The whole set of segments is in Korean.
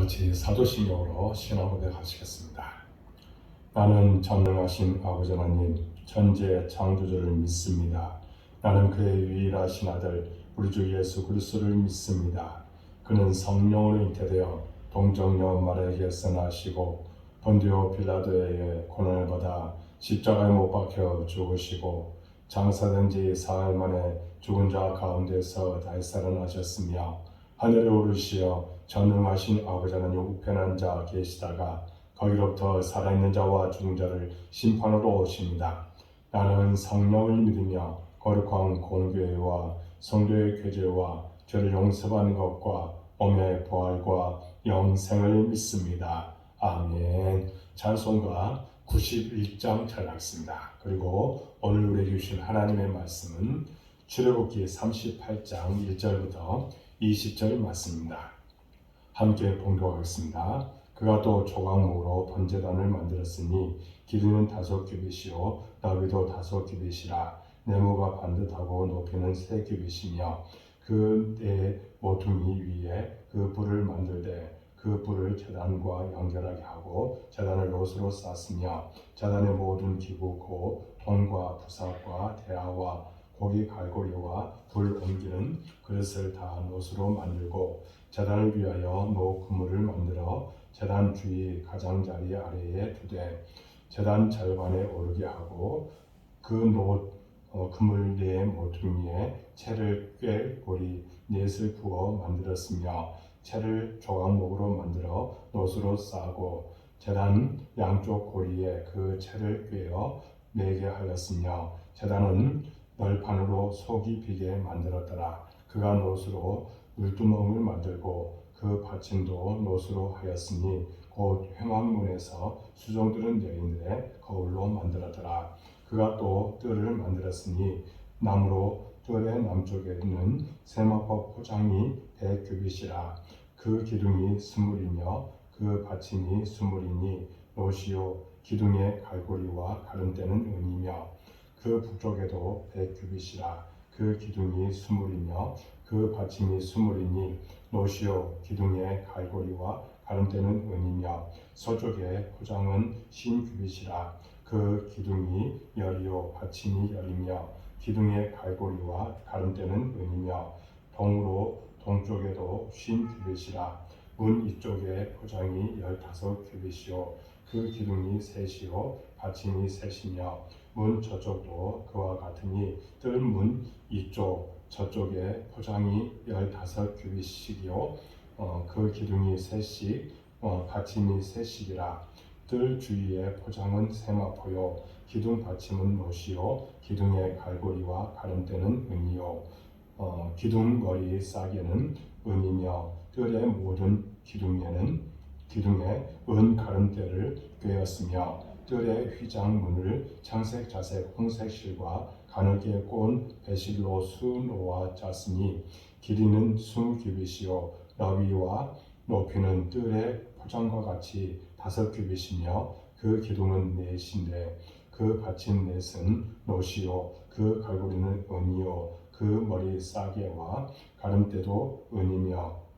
같이 사도신경으로 신앙 고백하시겠습니다. 나는 전능하신 아버지 하나님 천지의 창조주를 믿습니다. 나는 그의 유일하신 아들 우리 주 예수 그리스도를 믿습니다. 그는 성령으로 잉태되어 동정녀 마리아에게서 나시고 본디오 빌라도에 의해 고난을 받아 십자가에 못 박혀 죽으시고 장사된 지 사흘 만에 죽은 자 가운데서 다시 살아나셨으며 하늘에 오르시어 전능하신 아버지 하나님 우편에 앉아 계시다가 거기로부터 살아있는 자와 죽은 자를 심판으로 오십니다. 나는 성령을 믿으며 거룩한 공교회와 성도의 교제와 죄를 용서받는 것과 몸의 부활과 영생을 믿습니다. 아멘. 찬송가 91장 찬양하겠습니다. 그리고 오늘 우리에게 주신 하나님의 말씀은 출애굽기 38장 1절부터 20절 말씀입니다. 함께 봉독하겠습니다. 그가 또 조각목으로 번제단을 만들었으니 길이는 5규빗이요 너비도 5규빗이라 네모가 반듯하고 높이는 3규빗이며 그 네 모퉁이 위에 그 불을 만들되 그 불을 제단과 연결하게 하고 제단을 롯으로 쌌으며 제단의 모든 기구 곧 통과 부삭과 대야와 고기 갈고리와 불 옮기는 그릇을 다 롯으로 만들고 제단을 위하여 노 그물을 만들어 제단 주위 가장자리 아래에 두되 제단 절반에 오르게 하고 그 노 그물 네 모퉁이에 채를 꿰 고리 넷을 부어 만들었으며 채를 조각목으로 만들어 놋으로 싸고 제단 양쪽 고리에 그 채를 꿰어 매게 하였으며 제단은 널판으로 속이 비게 만들었더라. 그가 놋으로 물두멍을 만들고 그 받침도 놋으로 하였으니 곧 회막문에서 수종들은 여인들의 거울로 만들었더라. 그가 또 뜰을 만들었으니 나무로 뜰의 남쪽에는 세마포 포장이 100규빗이라 그 기둥이 스물이며 그 받침이 스물이니 놋이요 기둥의 갈고리와 가름대는 은이며 그 북쪽에도 100규빗이라 그 기둥이 스물이며 그 받침이 스물이니 놋이요 기둥의 갈고리와 가름대는 은이며 서쪽의 포장은 50규빗이라 그 기둥이 열이요 받침이 열이며 기둥의 갈고리와 가름대는 은이며 동으로 동쪽에도 50규빗이라 문 이쪽에 포장이 15규빗이요 그 기둥이 셋이요 받침이 셋이며 문 저쪽도 그와 같으니 뜰 문 이쪽 저쪽에 포장이 15규빗씩이요 그 기둥이 셋씩 받침이 셋씩이라 뜰 주위의 포장은 세마포요 기둥 받침은 놋이요 기둥의 갈고리와 가름대는 은이요 기둥 머리 싸개는 은이며 뜰의 모든 기둥에 은 가름대를 꿰었으며 뜰의 휘장문을 청색 자색 홍색 실과 가늘게 꼰 배실로 수놓아 짰으니 길이는 20규빗이요 너비와 높이는 뜰의 포장과 같이 5규빗이며 그 기둥은 넷인데 그 받침 넷은 놋이요 그 갈고리는 은이요 그 머리 싸개와 가름대도 은이며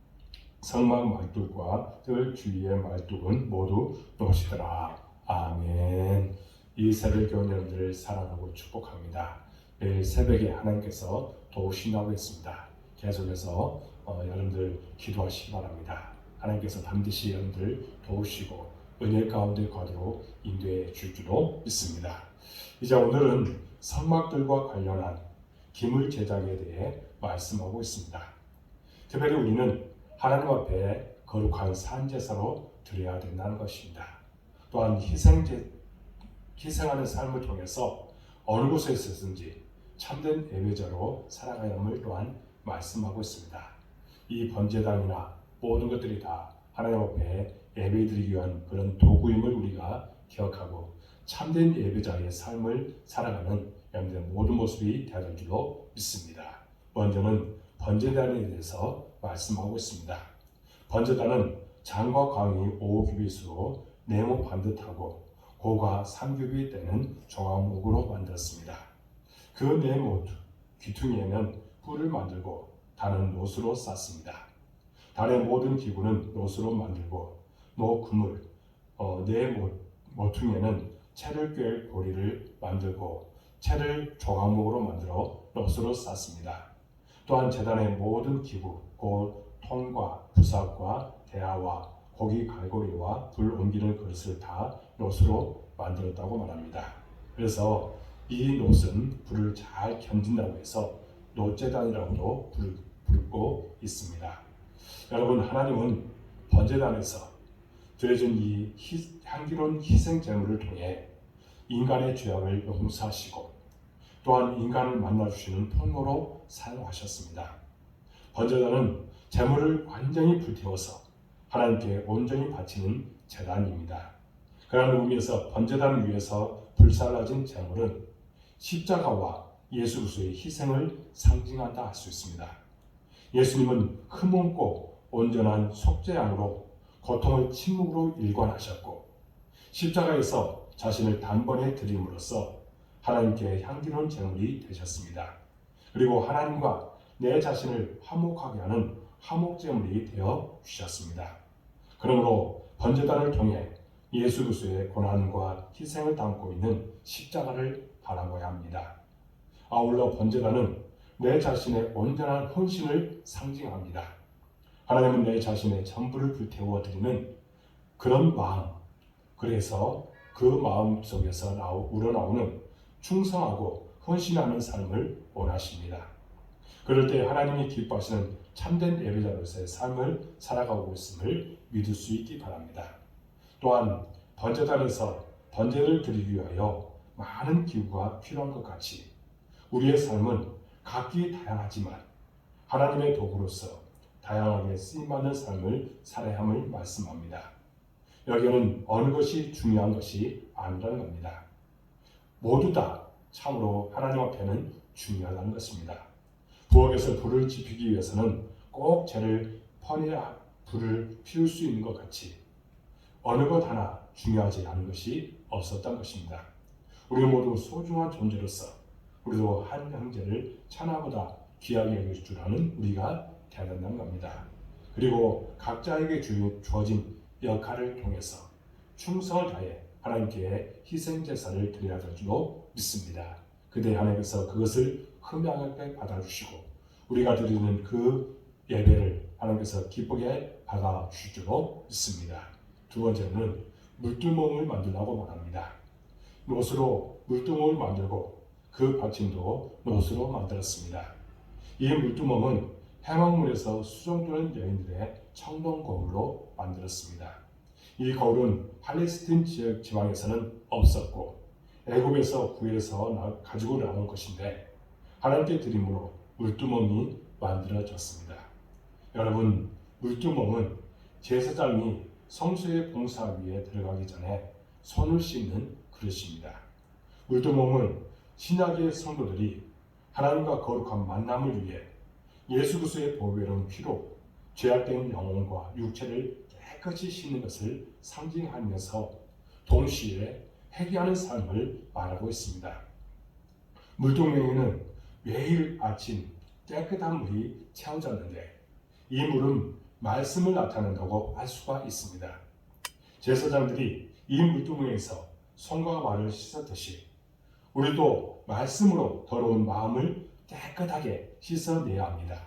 성막 말뚝과 뜰 주위의 말뚝은 모두 놋이더라. 아멘. 이 새벽 여러분들을 사랑하고 축복합니다. 내일 새벽에 하나님께서 도우신다고 했습니다. 계속해서 여러분들 기도하시기 바랍니다. 하나님께서 반드시 여러분들 도우시고 은혜 가운데 가도록 인도해 줄 줄로 믿습니다. 이제 오늘은 성막들과 관련한 기물 제작에 대해 말씀하고 있습니다. 특별히 우리는 하나님 앞에 거룩한 산제사로 드려야 된다는 것입니다. 또한 희생하는 삶을 통해서 어느 곳에 있었든지 참된 예배자로 살아가야 함을 또한 말씀하고 있습니다. 이 번제단이나 모든 것들이 다 하나님 앞에 예배드리기 위한 그런 도구임을 우리가 기억하고 참된 예배자의 삶을 살아가는 여러분들의 모든 모습이 되어질 줄로 믿습니다. 먼저는 번제단에 대해서 말씀하고 있습니다. 번제단은 장과 광이 5규빗으로 네모 반듯하고 고가 3규빗 되는 조각목으로 만들었습니다. 그 네모 귀퉁이에는 뿔을 만들고 단은 놋으로 쌌습니다. 단의 모든 기구는 놋으로 만들고 노 그물 네 모퉁이에는 채를 꿰 고리를 만들고 채를 조각목으로 만들어 놋으로 쌌습니다. 또한 제단의 모든 기구 곧 통과 부삽과 대야와 고기 갈고리와 불 옮기는 그릇을 다 놋으로 만들었다고 말합니다. 그래서 이 놋은 불을 잘 견딘다고 해서 놋제단이라고도 부르고 있습니다. 여러분, 하나님은 번제단에서 드려진 이 향기로운 희생 제물을 통해 인간의 죄악을 용서하시고 또한 인간을 만나주시는 통로로 사용하셨습니다. 번제단은 제물을 완전히 불태워서 하나님께 온전히 바치는 제단입니다. 그러한 의미에서 번제단 위에서 불살라진 제물은 십자가와 예수 그리스도의 희생을 상징한다 할 수 있습니다. 예수님은 흠없고 온전한 속죄양으로 고통을 침묵으로 일관하셨고 십자가에서 자신을 단번에 드림으로써 하나님께 향기로운 제물이 되셨습니다. 그리고 하나님과 내 자신을 화목하게 하는 화목제물이 되어 주셨습니다. 그러므로 번제단을 통해 예수 그리스도의 고난과 희생을 담고 있는 십자가를 바라봐야 합니다. 아울러 번제단은 내 자신의 온전한 헌신을 상징합니다. 하나님은 내 자신의 전부를 불태워 드리는 그런 마음, 그래서 그 마음 속에서 우러나오는 충성하고 헌신하는 삶을 원하십니다. 그럴 때 하나님이 기뻐하시는 참된 예배자로서의 삶을 살아가고 있음을 믿을 수 있기 바랍니다. 또한 번제단에서 번제를 드리기 위하여 많은 기구가 필요한 것 같이 우리의 삶은 각기 다양하지만 하나님의 도구로서 다양하게 쓰임받는 삶을 살아야 함을 말씀합니다. 여기에는 어느 것이 중요한 것이 아니라는 겁니다. 모두 다 참으로 하나님 앞에는 중요하다는 것입니다. 부엌에서 불을 지피기 위해서는 꼭 재를 퍼내야 불을 피울 수 있는 것 같이 어느 것 하나 중요하지 않은 것이 없었던 것입니다. 우리 모두 소중한 존재로서 우리도 한 형제를 천하보다 귀하게 여길 줄 아는 우리가 되어야 된다는 겁니다. 그리고 각자에게 주어진 역할을 통해서 충성을 다해 하나님께 희생제사를 드려야 될 줄로 믿습니다. 그때 하나님께서 그것을 흠양하게 받아주시고 우리가 드리는 그 예배를 하나님께서 기쁘게 받아주실 줄로 믿습니다. 두 번째는 물두멍을 만들라고 말합니다. 놋으로 물두멍을 만들고 그 받침도 놋으로 만들었습니다. 이 물두멍은 해망문에서 수종되는 여인들의 청동 거울로 만들었습니다. 이 거울은 팔레스틴 지역 지방에서는 없었고 애굽에서 구해서 가지고 나온 것인데 하나님께 드림으로 물두멍이 만들어졌습니다. 여러분, 물두멍은 제사장이 성소의 봉사 위에 들어가기 전에 손을 씻는 그릇입니다. 물두멍은 신약의 성도들이 하나님과 거룩한 만남을 위해 예수 그리스도의 보배로운 피로 죄악된 영혼과 육체를 깨끗이 씻는 것을 상징하면서 동시에 회개하는 삶을 말하고 있습니다. 물두멍에는 매일 아침 깨끗한 물이 채워졌는데 이 물은 말씀을 나타낸다고 할 수가 있습니다. 제사장들이 이 물두멍에서 손과 발을 씻었듯이 우리도 말씀으로 더러운 마음을 깨끗하게 씻어내야 합니다.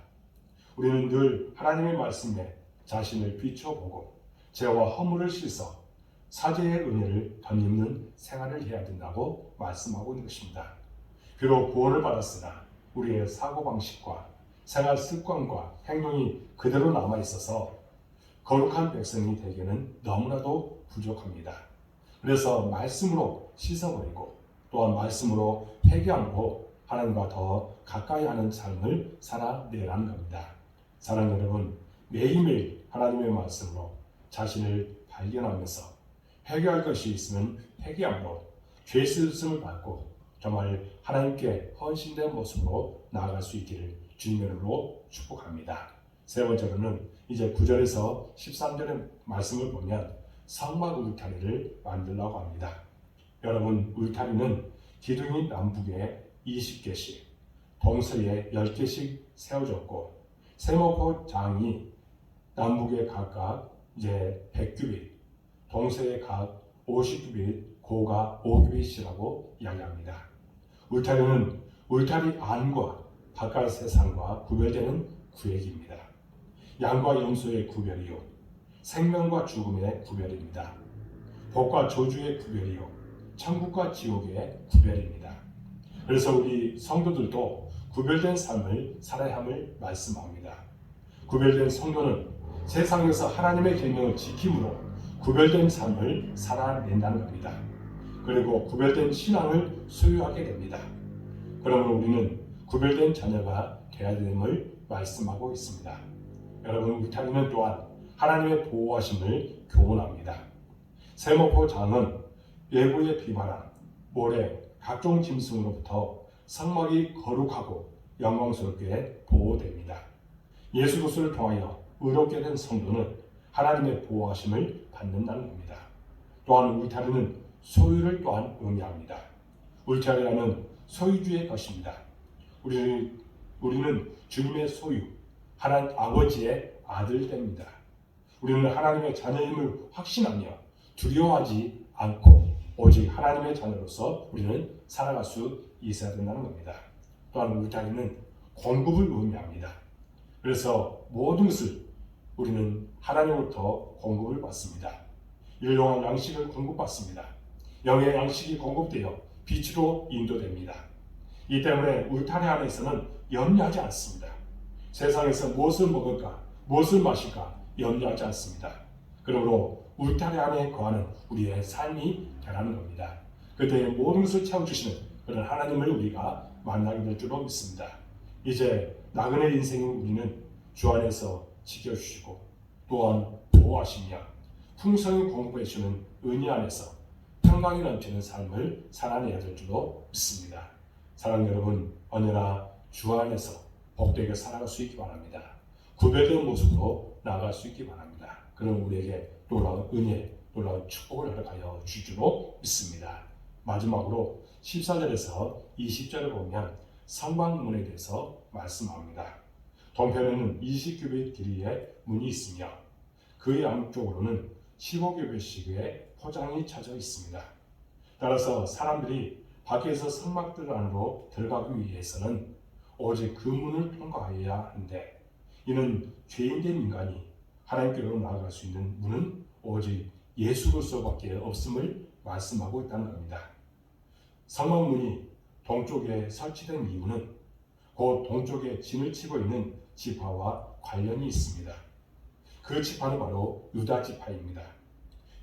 우리는 늘 하나님의 말씀에 자신을 비춰보고 죄와 허물을 씻어 사죄의 은혜를 덧입는 생활을 해야 된다고 말씀하고 있는 것입니다. 비록 구원을 받았으나 우리의 사고방식과 생활 습관과 행동이 그대로 남아있어서 거룩한 백성이 되기는 너무나도 부족합니다. 그래서 말씀으로 씻어버리고 또한 말씀으로 회개함으로 하나님과 더 가까이 하는 삶을 살아내라는 겁니다. 사랑하는 여러분, 매일매일 하나님의 말씀으로 자신을 발견하면서 회개할 것이 있으면 회개함으로 죄 씻음을 받고 정말 하나님께 헌신된 모습으로 나아갈 수 있기를 주님의 이름으로 축복합니다. 세 번째로는 이제 9절에서 13절의 말씀을 보면 성막 울타리를 만들라고 합니다. 여러분, 울타리는 기둥이 남북에 20개씩, 동서에 10개씩 세워졌고 세모포 장이 남북에 각각 이제 100규빗, 동서에 각 50규빗, 고가 5규빗이라고 이야기합니다. 울타리는 울타리 안과 바깥 세상과 구별되는 구획입니다. 양과 염소의 구별이요, 생명과 죽음의 구별입니다. 복과 저주의 구별이요, 천국과 지옥의 구별입니다. 그래서 우리 성도들도 구별된 삶을 살아야 함을 말씀합니다. 구별된 성도는 세상에서 하나님의 계명을 지킴으로 구별된 삶을 살아낸다는 겁니다. 그리고 구별된 신앙을 소유하게 됩니다. 그러므로 우리는 구별된 자녀가 되어야 됨을 말씀하고 있습니다. 여러분, 울타리는 또한 하나님의 보호하심을 교훈합니다. 세모포 장은 외부의 비바람, 모래, 각종 짐승으로부터 성막이 거룩하고 영광스럽게 보호됩니다. 예수 그리스도를 통하여 의롭게 된 성도는 하나님의 보호하심을 받는다는 겁니다. 또한 울타리는 소유를 또한 의미합니다. 울타리라는 소유주의 것입니다. 우리는 주님의 소유, 하나님 아버지의 아들됩니다. 우리는 하나님의 자녀임을 확신하며 두려워하지 않고 오직 하나님의 자녀로서 우리는 살아갈 수 있어야 된다는 겁니다. 또한 울타리는 공급을 의미합니다. 그래서 모든 것을 우리는 하나님으로부터 공급을 받습니다. 일용할 양식을 공급받습니다. 영의 양식이 공급되어 빛으로 인도됩니다. 이 때문에 울타리 안에서는 염려하지 않습니다. 세상에서 무엇을 먹을까, 무엇을 마실까 염려하지 않습니다. 그러므로 울타리 안에 거하는 우리의 삶이 되라는 겁니다. 그때 모든 것을 채워주시는 그런 하나님을 우리가 만나게 될 줄로 믿습니다. 이제 나그네 인생인 우리는 주 안에서 지켜주시고 또한 보호하시며 풍성히 공급해주는 은혜 안에서 평강이 넘치는 삶을 살아내야 될 줄로 믿습니다. 사랑하는 여러분, 언제나 주 안에서 복되게 살아갈 수 있기 바랍니다. 구별된 모습으로 나아갈 수 있기 바랍니다. 그럼 우리에게 놀라운 은혜, 놀라운 축복을 허락하여 줄 줄로 믿습니다. 마지막으로 14절에서 20절을 보면 성막문에 대해서 말씀합니다. 동편에는 20규빗 길이의 문이 있으며 그 양쪽으로는 15규빗씩의 포장이 쳐져 있습니다. 따라서 사람들이 밖에서 성막들 안으로 들어가기 위해서는 오직 그 문을 통과해야 하는데 이는 죄인된 인간이 하나님께로 나아갈 수 있는 문은 오직 예수 그리스도밖에 없음을 말씀하고 있다는 겁니다. 성막문이 동쪽에 설치된 이유는 곧 동쪽에 진을 치고 있는 지파와 관련이 있습니다. 그 지파는 바로 유다 지파입니다.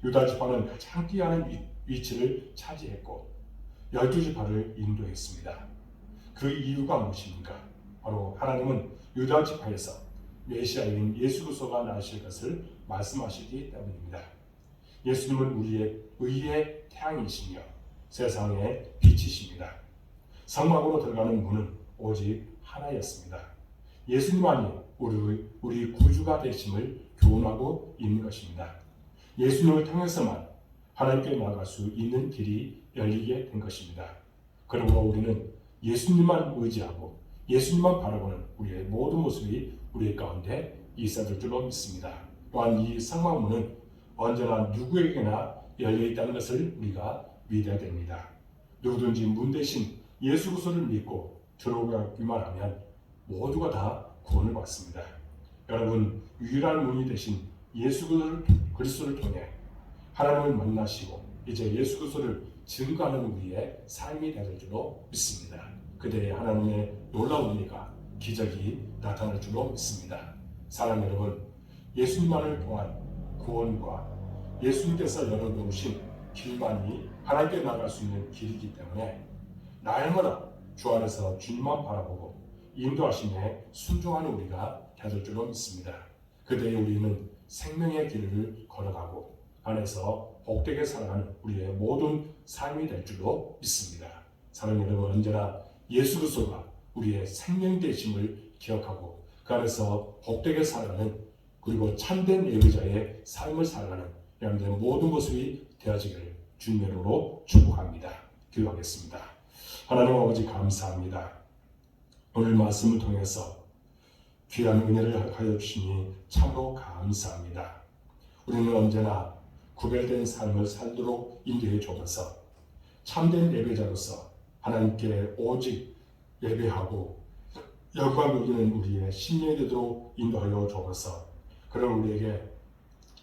유다 지파는 가장 뛰어난 위치를 차지했고 12지파를 인도했습니다. 그 이유가 무엇입니까? 바로 하나님은 유다 지파에서 메시아인 예수 그리스도가 나실 것을 말씀하시기 때문입니다. 예수님은 우리의 의의 태양이시며 세상의 빛이십니다. 성막으로 들어가는 문은 오직 하나였습니다. 예수님만이 우리 구주가 되심을 교훈하고 있는 것입니다. 예수님을 통해서만 하나님께 나아갈 수 있는 길이 열리게 된 것입니다. 그러므로 우리는 예수님만 의지하고 예수님만 바라보는 우리의 모든 모습이 우리 가운데 있어야 될 줄로 믿습니다. 또한 이 성막문은 언제나 누구에게나 열려있다는 것을 우리가 믿어야 됩니다. 누구든지 문 대신 예수 그리스도를 믿고 들어오기만 하면 모두가 다 구원을 받습니다. 여러분, 유일한 문이 되신 예수 그리스도를 통해 하나님을 만나시고 이제 예수 그리스도를 증거하는 우리의 삶이 될 줄로 믿습니다. 그때 하나님의 놀라운 은혜가 기적이 나타날 줄로 믿습니다. 사랑하는 여러분, 예수님만을 통한 구원과 예수님께서 열어놓으신 길만이 하나님께 나아갈 수 있는 길이기 때문에 날마다 주 안에서 주님만 바라보고 인도하심에 순종하는 우리가 되될 줄로 믿습니다. 그때에 우리는 생명의 길을 걸어가고 안에서 복되게 살아가는 우리의 모든 삶이 될 줄로 믿습니다. 사랑하는 여러분, 언제나 예수 그리스도가 우리의 생명 되심을 기억하고 그 안에서 복되게 살아가는 그리고 참된 예배자의 삶을 살아가는 여러분들의 모든 모습이 되어지기를 주님의 이름으로 축복합니다. 기도하겠습니다. 하나님 아버지 감사합니다. 오늘 말씀을 통해서 귀한 은혜를 허락하여 주시니 참으로 감사합니다. 우리는 언제나 구별된 삶을 살도록 인도해 주옵소서. 참된 예배자로서 하나님께 오직 예배하고 영광 돌리는 우리의 심령이 되도록 인도하여 주옵소서. 그런 우리에게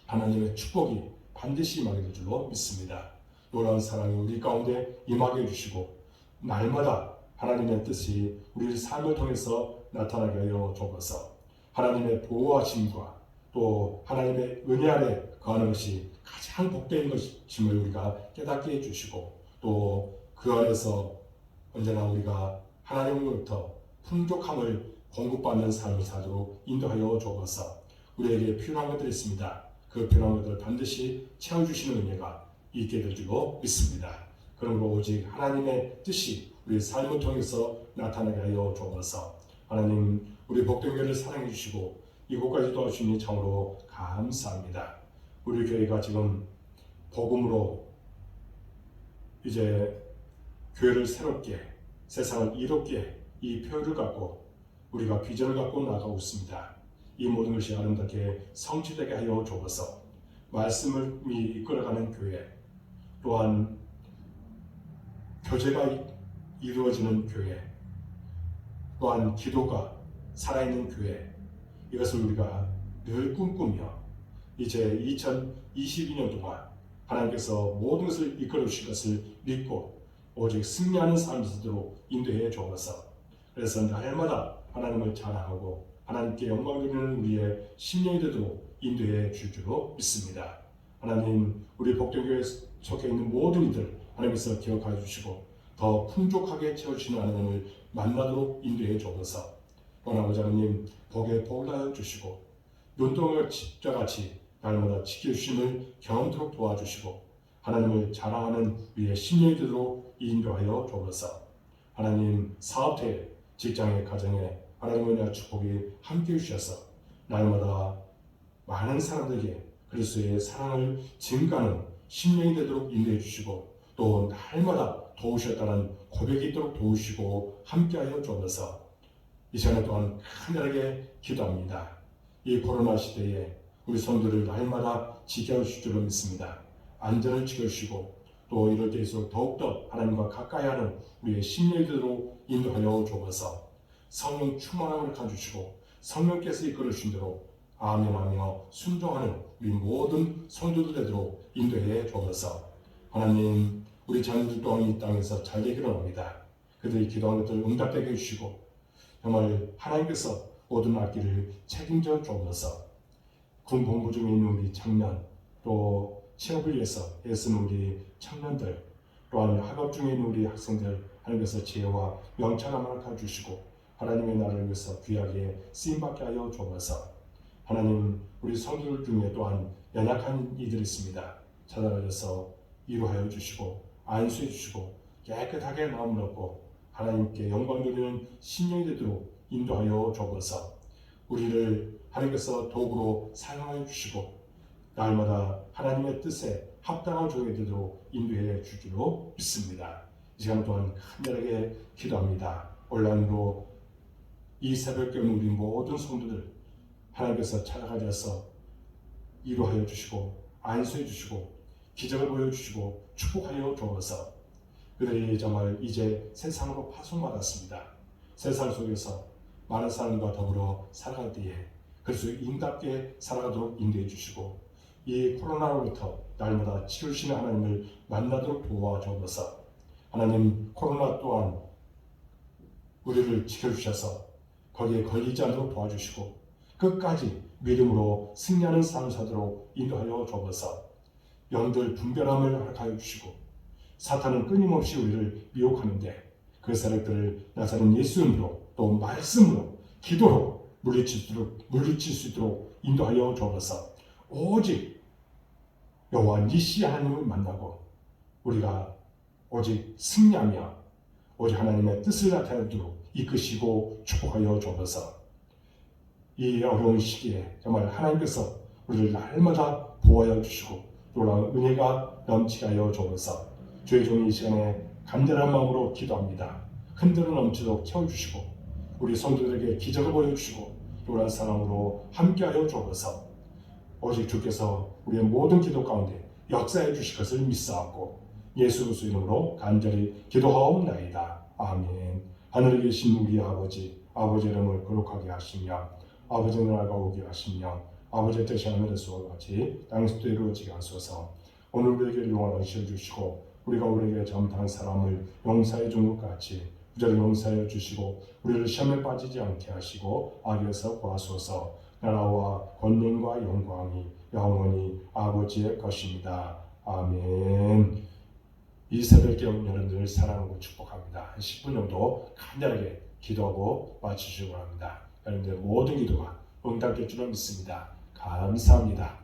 하나님의 축복이 반드시 임하게 될 줄로 믿습니다. 놀라운 사랑이 우리 가운데 임하게 해주시고 날마다 하나님의 뜻이 우리 삶을 통해서 나타나게 하여 주옵소서. 하나님의 보호하심과 또 하나님의 은혜 아래 거하는 것이 가장 복된 것임을 우리가 깨닫게 해주시고 또 그 안에서 언제나 우리가 하나님으로부터 풍족함을 공급받는 삶을 살도록 인도하여 주옵소서. 우리에게 필요한 것들이 있습니다. 그 필요한 것들을 반드시 채워주시는 은혜가 있게 될 줄로 믿습니다. 그러므로 오직 하나님의 뜻이 우리 삶을 통해서 나타나게 하여 주옵소서. 하나님, 우리 복된교회를 사랑해 주시고 이곳까지 도와주시니 참으로 감사합니다. 우리 교회가 지금 복음으로 이제 교회를 새롭게 세상을 이롭게 이 표를 갖고 우리가 비전을 갖고 나가고 있습니다. 이 모든 것이 아름답게 성취되게 하여 주옵소서. 말씀을 이끌어가는 교회, 또한 교제가 이루어지는 교회, 또한 기도가 살아있는 교회, 이것을 우리가 늘 꿈꾸며 이제 2022년 동안 하나님께서 모든 것을 이끌어 주실 것을 믿고 오직 승리하는 삶이 되도록 인도해 주옵소서. 그래서 날마다 하나님을 자랑하고 하나님께 영광 드리는 우리의 심령이 되도록 인도해 줄 줄로 믿습니다. 하나님, 우리 복된교회에 속해 있는 모든 이들 하나님께서 기억하여 주시고 더 풍족하게 채워주시는 하나님을 만나도록 인도해 주옵소서. 아버지 하나님, 복에 복을 다하여 주시고 눈동을 집자같이 날마다 지켜주심을 경험토록 도와주시고 하나님을 자랑하는 우리의 심령이 되도록 인도하여 주옵소서. 하나님, 사업thể, 직장의 가정에 하나님의 은혜와 축복이 함께해 주셔서 날마다 많은 사람들에게 그리스도의 사랑을 증가하는 심령이 되도록 인도해 주시고 또 날마다 도우셨다는 고백이 있도록 도우시고 함께하여 주옵소서. 이 시간에 또한 간절하게 기도합니다. 이 코로나 시대에 우리 성도를 날마다 지켜주실 줄로 믿습니다. 안전을 지켜주시고 또 이럴 때일수록 더욱더 하나님과 가까이 하는 우리의 심령이 되도록 인도하여 주옵소서. 성령 충만함을 가주시고 성령께서 이끌어 주신 대로 아멘하며 순종하는 우리 모든 성도들 되도록 인도해 주옵소서. 하나님, 우리 자녀들 또한 이 땅에서 잘 되기를 원합니다. 그들이 기도하는 것들을 응답되게 해주시고 정말 하나님께서 모든 악기를 책임져 주옵소서. 군 복무 중에 있는 우리 청년, 또 취업을 위해서 애쓰는 우리 청년들, 또한 학업 중에 있는 우리 학생들 하나님께서 지혜와 명철함을 가주시고 하나님의 나라를 위해서 귀하게 쓰임받게 하여 주옵소서. 하나님, 우리 성도들 중에 또한 연약한 이들이 있습니다. 찾아가셔서 위로하여 주시고 안수해 주시고 깨끗하게 마음을 얻고 하나님께 영광 돌리는 심령이 되도록 인도하여 주옵소서. 우리를 하나님께서 도구로 사용하여 주시고 날마다 하나님의 뜻에 합당한 종이 되도록 인도해 줄 줄로 믿습니다. 이 시간 동안 간절하게 기도합니다. 온라인으로 이 새벽에 우리 모든 성도들 하나님께서 찾아가셔서 위로하여 주시고 안수해 주시고 기적을 보여주시고 축복하여 주옵소서. 그들이 정말 이제 세상으로 파송받았습니다. 세상 속에서 많은 사람과 더불어 살아갈 때에 그래서 인답게 살아가도록 인도해 주시고 이 코로나로부터 날마다 치유시는 하나님을 만나도록 도와주옵소서. 하나님, 코로나 또한 우리를 지켜주셔서 거기에 걸리지 않도록 도와주시고 끝까지 믿음으로 승리하는 삶을 사도록 인도하여 주옵소서. 영들 분별함을 허락하여 주시고 사탄은 끊임없이 우리를 미혹하는데 그 세력들을 나사렛 예수 이름으로 또 말씀으로 기도로 물리칠 수 있도록 인도하여 주옵소서. 오직 여호와 니시 하나님을 만나고 우리가 오직 승리하며 오직 하나님의 뜻을 나타내도록 이끄시고 축복하여 주옵소서. 이 어려운 시기에 정말 하나님께서 우리를 날마다 보호하여 주시고 놀라운 은혜가 넘치게 하여 주옵소서. 주의 종이 이 시간에 간절한 마음으로 기도합니다. 흔들어 넘치도록 채워주시고 우리 성도들에게 기적을 보여주시고 놀란 사랑으로 함께하여 주옵소서. 오직 주께서 우리의 모든 기도 가운데 역사해 주실 것을 믿사옵고 예수 그리스도 이름으로 간절히 기도하옵나이다. 아멘. 하늘에 계신 우리 아버지 이름을 거룩하게 하시며 아버지 나라가 오게 하시며 아버지의 뜻이 하늘에서 같이 땅에서도 이루어지게 하소서. 오늘 우리에게 용을 하시어 주시고 우리가 우리에게 잘못한 사람을 용서해 준 것 같이 우리를 용서해 주시고 우리를 시험에 빠지지 않게 하시고 악에서 구하소서. 나라와 권능과 영광이 영원히 아버지의 것입니다. 아멘. 이 새벽에 여러분들 사랑하고 축복합니다. 한 10분 정도 간단하게 기도하고 마치시기 바랍니다. 여러분들 모든 기도가 응답될 줄을 믿습니다. 감사합니다.